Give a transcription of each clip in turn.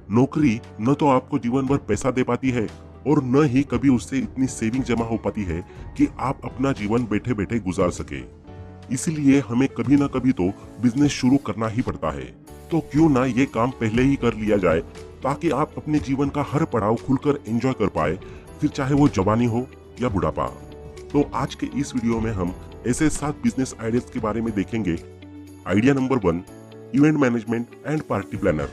नौकरी न तो आपको जीवन भर पैसा दे पाती है और न ही कभी उससे इतनी सेविंग जमा हो पाती है कि आप अपना जीवन बैठे बैठे गुजार सके। इसलिए हमें कभी ना कभी तो बिजनेस शुरू करना ही पड़ता है। तो क्यों ना ये काम पहले ही कर लिया जाए, ताकि आप अपने जीवन का हर पड़ाव खुलकर एंजॉय कर पाए, फिर चाहे वो जवानी हो या बुढ़ापा। तो आज के इस वीडियो में हम ऐसे 7 बिजनेस आइडियाज के बारे में देखेंगे। Idea number 1, event management and party planner.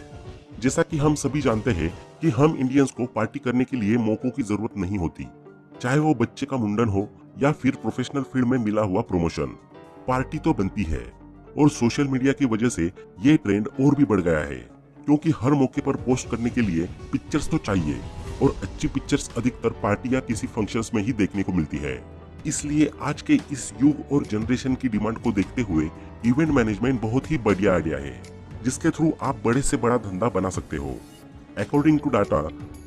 जैसा कि हम सभी जानते हैं कि हम इंडियंस को पार्टी करने के लिए मौकों की जरूरत नहीं होती, चाहे वो बच्चे का मुंडन हो या फिर प्रोफेशनल फील्ड में मिला हुआ प्रमोशन, पार्टी तो बनती है। और सोशल मीडिया की वजह से ये ट्रेंड और भी बढ़ गया है, क्योंकि हर मौके पर पोस्ट करने के लिए पिक्चर्स तो चाहिए, और अच्छी पिक्चर्स अधिकतर पार्टी या किसी फंक्शंस में ही देखने को मिलती है। इसलिए आज के इस युग और जनरेशन की डिमांड को देखते हुए इवेंट मैनेजमेंट बहुत ही बढ़िया आइडिया है, जिसके थ्रू आप बड़े से बड़ा धंधा बना सकते हो। अकॉर्डिंग टू डाटा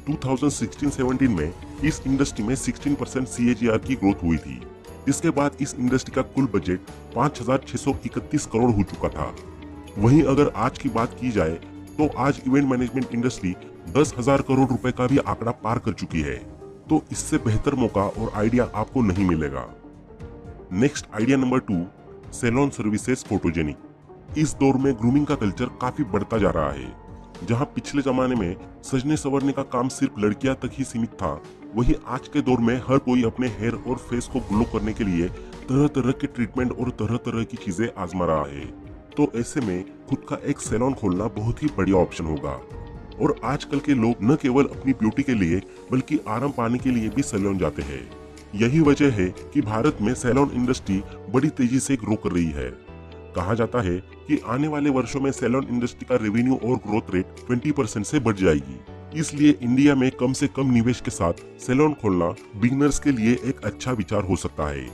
2016-17 में इस इंडस्ट्री में 16% CAGR की ग्रोथ हुई थी। इसके बाद इस इंडस्ट्री का कुल बजट 5,631 करोड़ हो चुका था। वहीं अगर आज की बात की जाए तो आज इवेंट मैनेजमेंट इंडस्ट्री 10,000 करोड़ रुपए का भी आंकड़ा पार कर चुकी है। तो इससे बेहतर मौका और आइडिया आपको नहीं मिलेगा। Next idea number 2, salon services photogenic. इस दौर में ग्रूमिंग का कल्चर काफी बढ़ता जा रहा है। जहां पिछले जमाने में सजने संवरने का काम सिर्फ लड़कियां तक ही सीमित था, वहीं आज के दौर में हर कोई अपने हेयर और फेस को ग्लो करने के लिए तरह तरह के ट्रीटमेंट और तरह तरह की चीजें आजमा रहा है। तो ऐसे में खुद का एक सैलून खोलना बहुत ही बढ़िया ऑप्शन होगा। और आजकल के लोग न केवल अपनी ब्यूटी के लिए बल्कि आराम पाने के लिए भी सैलून जाते हैं। यही वजह है कि भारत में सैलून इंडस्ट्री बड़ी तेजी से ग्रो कर रही है। कहा जाता है कि आने वाले वर्षों में सैलून इंडस्ट्री का रेवेन्यू और ग्रोथ रेट 20% से बढ़ जाएगी। इसलिए इंडिया में कम से कम निवेश के साथ सैलून खोलना बिगिनर्स के लिए एक अच्छा विचार हो सकता है।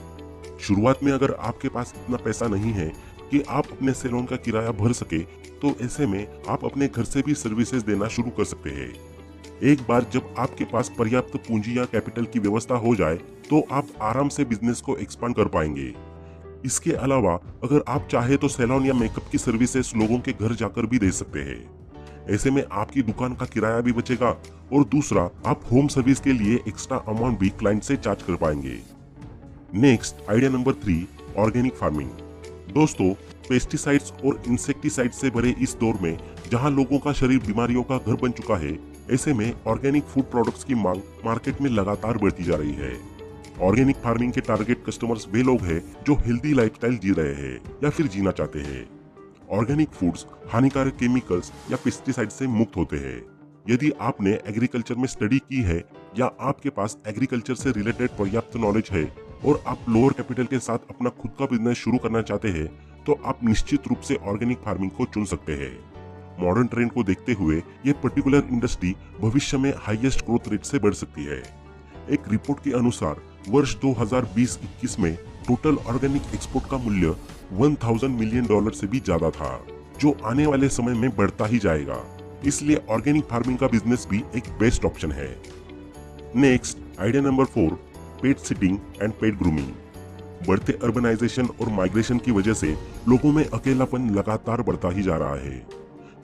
शुरुआत में अगर आपके पास इतना पैसा नहीं है कि आप अपने सैलून का किराया भर सके, तो ऐसे में आप अपने घर से भी सर्विसेज देना शुरू कर सकते हैं। एक बार जब आपके पास पर्याप्त पूंजी या कैपिटल की व्यवस्था हो जाए, तो आप आराम से बिजनेस को एक्सपांड कर पाएंगे। इसके अलावा अगर आप चाहे तो सैलून या मेकअप की सर्विसेज लोगों के घर जाकर भी दे सकते हैं। ऐसे में आपकी दुकान का किराया भी बचेगा और दूसरा, आप होम सर्विस के लिए एक्स्ट्रा अमाउंट भी क्लाइंट से चार्ज कर पाएंगे। Next idea number 3, organic farming. दोस्तों, पेस्टिसाइड्स और इंसेक्टिसाइड्स से भरे इस दौर में जहां लोगों का शरीर बीमारियों का घर बन चुका है, ऐसे में ऑर्गेनिक फूड प्रोडक्ट्स की मांग मार्केट में लगातार बढ़ती जा रही है। ऑर्गेनिक फार्मिंग के टारगेट कस्टमर्स वे लोग हैं जो हेल्दी लाइफस्टाइल जी रहे हैं या फिर जीना चाहते हैं। ऑर्गेनिक फूड्स हानिकारक केमिकल्स या पेस्टिसाइड से मुक्त होते हैं। यदि आपने एग्रीकल्चर में स्टडी की है या आपके पास एग्रीकल्चर से रिलेटेड पर्याप्त नॉलेज है और आप लोअर कैपिटल के साथ अपना खुद का बिजनेस शुरू करना चाहते हैं, तो आप निश्चित रूप से ऑर्गेनिक फार्मिंग को चुन सकते हैं। मॉडर्न ट्रेंड को देखते हुए ये पर्टिकुलर इंडस्ट्री भविष्य में हाईएस्ट ग्रोथ रेट से बढ़ सकती है। एक रिपोर्ट के अनुसार वर्ष 2020-21 में टोटल ऑर्गेनिक एक्सपोर्ट का मूल्य $1,000 मिलियन से भी ज्यादा था, जो आने वाले समय में बढ़ता ही जाएगा। इसलिए ऑर्गेनिक फार्मिंग का बिजनेस भी एक बेस्ट ऑप्शन है। Next idea number 4, pet sitting and pet grooming. बढ़ते अर्बनाइजेशन और माइग्रेशन की वजह से लोगों में अकेलापन लगातार बढ़ता ही जा रहा है,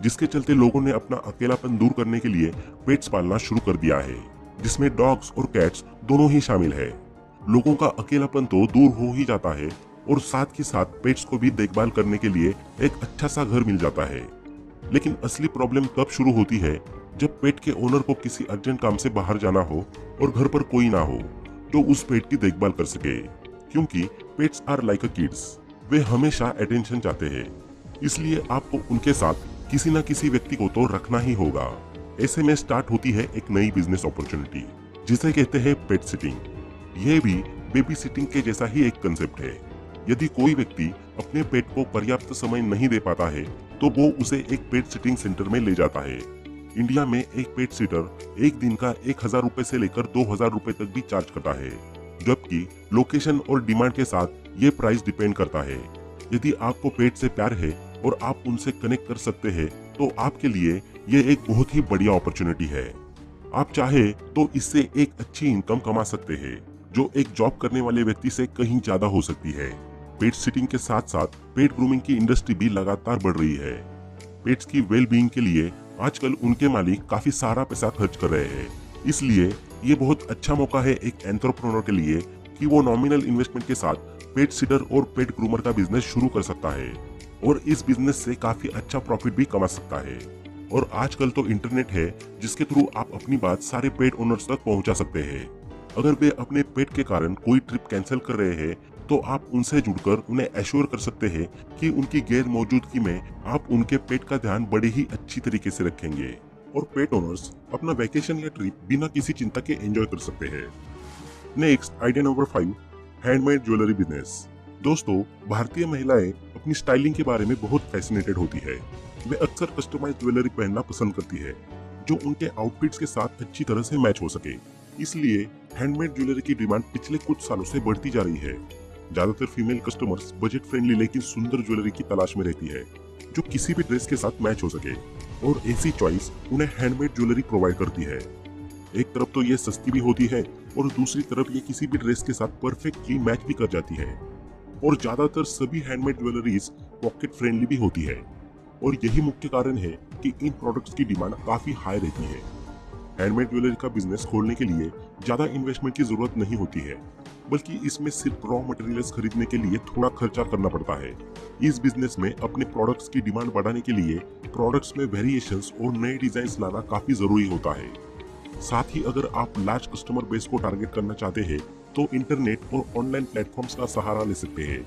जिसके चलते लोगों ने अपना अकेलापन दूर करने के लिए पेट्स पालना शुरू कर दिया है, जिसमें डॉग्स और कैट्स दोनों ही शामिल है। लोगों का अकेलापन तो दूर हो ही जाता है और साथ ही साथ पेट्स को भी देखभाल करने के लिए एक अच्छा सा घर मिल जाता है। लेकिन असली प्रॉब्लम तब शुरू होती है जब पेट के ओनर को किसी अर्जेंट काम से बाहर जाना हो और घर पर कोई ना हो जो उस पेट की देखभाल कर सके, क्योंकि pets are like a kids, वे हमेशा अटेंशन चाहते हैं। इसलिए आपको उनके साथ किसी न किसी व्यक्ति को तो रखना ही होगा। ऐसे में स्टार्ट होती है एक नई बिजनेस अपॉर्चुनिटी, जिसे कहते हैं पेट सिटिंग। यह भी बेबी सिटिंग के जैसा ही एक कंसेप्ट है। यदि कोई व्यक्ति अपने पेट को पर्याप्त समय नहीं दे पाता है, तो वो उसे एक पेट सिटिंग सेंटर में ले जाता है। इंडिया में एक पेट सिटर एक दिन का 1,000 रुपए से लेकर 2,000 रुपए तक भी चार्ज करता है, जबकि लोकेशन और डिमांड के साथ ये प्राइस डिपेंड करता है। यदि आपको पेट से प्यार है और आप उनसे कनेक्ट कर सकते हैं, तो आपके लिए ये एक बहुत ही बढ़िया अपॉर्चुनिटी है। आप चाहे तो इससे एक अच्छी इनकम कमा सकते हैं, जो एक जॉब करने वाले व्यक्ति से कहीं ज्यादा हो सकती है। पेट सिटिंग के साथ साथ पेट ग्रूमिंग की इंडस्ट्री भी लगातार बढ़ रही है। पेट्स की वेल बीइंग के लिए आजकल उनके मालिक काफी सारा पैसा खर्च कर रहे हैं। इसलिए ये बहुत अच्छा मौका है एक एंटरप्रेन्योर के लिए कि वो नॉमिनल इन्वेस्टमेंट के साथ पेट सिटर और पेट ग्रूमर का बिजनेस शुरू कर सकता है और इस बिजनेस से काफी अच्छा प्रॉफिट भी कमा सकता है। और आजकल तो इंटरनेट है जिसके थ्रू आप अपनी बात सारे पेट ओनर्स तक पहुंचा सकते हैं। अगर वे अपने पेट के कारण कोई ट्रिप कैंसिल कर रहे हैं तो आप उनसे जुड़कर उन्हें एश्योर कर सकते हैं कि उनकी गैर मौजूदगी में आप उनके पेट का ध्यान बड़े ही अच्छी तरीके से रखेंगे और पेट ओनर्स अपना वैकेशन या ट्रिप बिना किसी चिंता के एंजॉय कर सकते हैं। Next idea number 5, handmade jewellery business. दोस्तों, भारतीय महिलाएं अपनी स्टाइलिंग के बारे में बहुत फैसिनेटेड होती है। वे अक्सर कस्टमाइज ज्वेलरी पहनना पसंद करती है जो उनके आउटफिट्स के साथ अच्छी तरह से मैच हो सके। इसलिए हैंडमेड ज्वेलरी की डिमांड पिछले कुछ सालों से बढ़ती जा रही है। ज्यादातर फीमेल कस्टमर्स बजट फ्रेंडली लेकिन सुंदर ज्वेलरी की तलाश में रहती है जो किसी भी ड्रेस के साथ मैच हो सके, और ऐसी चॉइस उन्हें हैंडमेड ज्वेलरी प्रोवाइड करती है। एक तरफ तो ये सस्ती भी होती है और दूसरी तरफ ये किसी भी ड्रेस के साथ परफेक्टली मैच भी कर जाती है। और ज्यादातर सभी हैंडमेड ज्वेलरीज पॉकेट फ्रेंडली भी होती है और यही मुख्य कारण है कि इन प्रोडक्ट्स की डिमांड काफी हाई रहती है। हैंडमेड ज्वेलरी का बिजनेस खोलने के लिए ज्यादा इन्वेस्टमेंट की जरूरत नहीं होती है, बल्कि इसमें सिर्फ रॉ मटेरियल्स खरीदने के लिए थोड़ा खर्चा करना पड़ता है। इस बिजनेस में अपने प्रोडक्ट्स की डिमांड बढ़ाने के लिए प्रोडक्ट्स में वेरिएशंस और नए डिजाइन लाना काफी जरूरी होता है। साथ ही अगर आप लार्ज कस्टमर बेस को टारगेट करना चाहते हैं तो इंटरनेट और ऑनलाइन प्लेटफॉर्म्स का सहारा ले सकते हैं।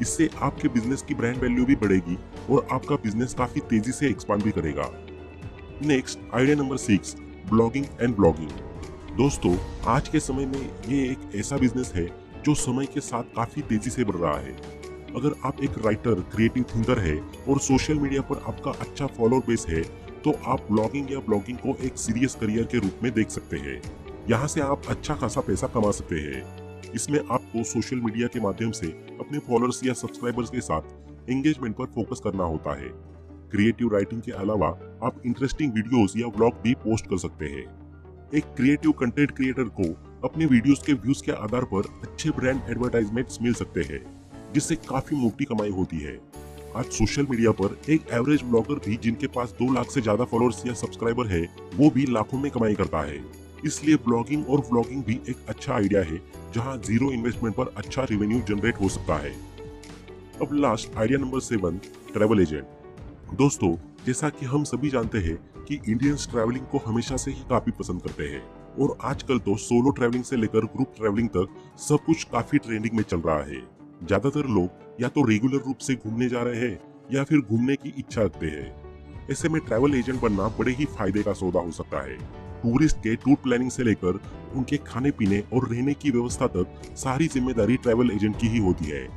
इससे आपके बिजनेस की ब्रांड वैल्यू भी बढ़ेगी और आपका बिजनेस काफी तेजी से एक्सपांड भी करेगा। Next idea number 6, blogging and blogging. दोस्तों, आज के समय में ये एक ऐसा बिजनेस है जो समय के साथ काफी तेजी से बढ़ रहा है। अगर आप एक राइटर, क्रिएटिव थिंकर है और सोशल मीडिया पर आपका अच्छा फॉलोअर बेस है तो आप ब्लॉगिंग या ब्लॉगिंग को एक सीरियस करियर के रूप में देख सकते हैं। यहाँ से आप अच्छा खासा पैसा कमा सकते हैं। इसमें आपको सोशल मीडिया के माध्यम से अपने फॉलोअर्स या सब्सक्राइबर्स के साथ एंगेजमेंट पर फोकस करना होता है। क्रिएटिव राइटिंग के अलावा आप इंटरेस्टिंग वीडियोस या व्लॉग भी पोस्ट कर सकते हैं। एक क्रिएटिव कंटेंट क्रिएटर को अपने वीडियोस के व्यूज के आधार पर अच्छे ब्रांड एडवर्टाइजमेंट्स मिल सकते हैं, जिससे काफी मोटी कमाई होती है। आज सोशल मीडिया पर एक एवरेज ब्लॉगर भी जिनके पास 2 लाख से ज्यादा फॉलोअर्स या सब्सक्राइबर है, वो भी लाखों में कमाई करता है। इसलिए ब्लॉगिंग और व्लॉगिंग भी एक अच्छा आइडिया है जहां जीरो इन्वेस्टमेंट पर अच्छा रेवेन्यू जनरेट हो सकता है। अब last idea number 7, travel agent. दोस्तों, जैसा कि हम सभी जानते हैं कि इंडियंस ट्रैवलिंग को हमेशा से ही काफी पसंद करते हैं और आजकल तो सोलो ट्रैवलिंग से लेकर ग्रुप ट्रैवलिंग तक सब कुछ काफी ट्रेंडिंग में चल रहा है। ज्यादातर लोग या तो रेगुलर रूप से घूमने जा रहे हैं या फिर घूमने की इच्छा रखते हैं। ऐसे में ट्रैवल एजेंट बनना बड़े ही फायदे का सौदा हो सकता है। टूरिस्ट के टूर प्लानिंग से लेकर उनके खाने पीने और रहने की व्यवस्था तक सारी जिम्मेदारी ट्रैवल एजेंट की ही होती है।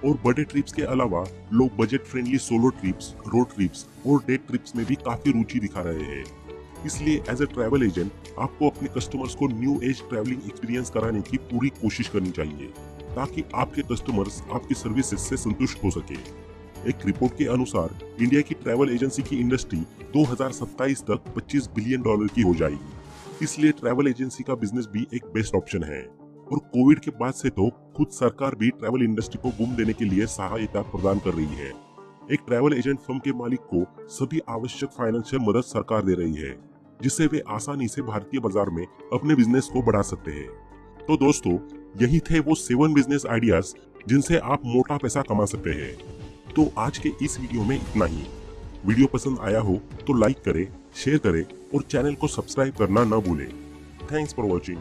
और बड़े ट्रिप्स के अलावा लोग budget friendly solo trips, road trips और डे ट्रिप्स में भी काफी रुचि दिखा रहे हैं। इसलिए एज ए ट्रैवल एजेंट आपको अपने कस्टमर्स को न्यू एज ट्रैवलिंग एक्सपीरियंस कराने की पूरी कोशिश करनी चाहिए ताकि आपके कस्टमर्स आपकी सर्विसेज से संतुष्ट हो सके। एक रिपोर्ट के अनुसार इंडिया की ट्रैवल एजेंसी की इंडस्ट्री 2027 तक $25 बिलियन की हो जाएगी। इसलिए ट्रैवल एजेंसी का बिजनेस भी एक बेस्ट ऑप्शन है। और कोविड के बाद से तो खुद सरकार भी ट्रैवल इंडस्ट्री को बूम देने के लिए सहायता प्रदान कर रही है। एक ट्रैवल एजेंट फर्म के मालिक को सभी आवश्यक फाइनेंशियल मदद सरकार दे रही है, जिससे वे आसानी से भारतीय बाजार में अपने बिजनेस को बढ़ा सकते हैं। तो दोस्तों, यही थे वो 7 बिजनेस आइडियाज जिनसे आप मोटा पैसा कमा सकते हैं। तो आज के इस वीडियो में इतना ही। वीडियो पसंद आया हो तो लाइक करें, शेयर करें और चैनल को सब्सक्राइब करना न भूलें। Thanks for watching.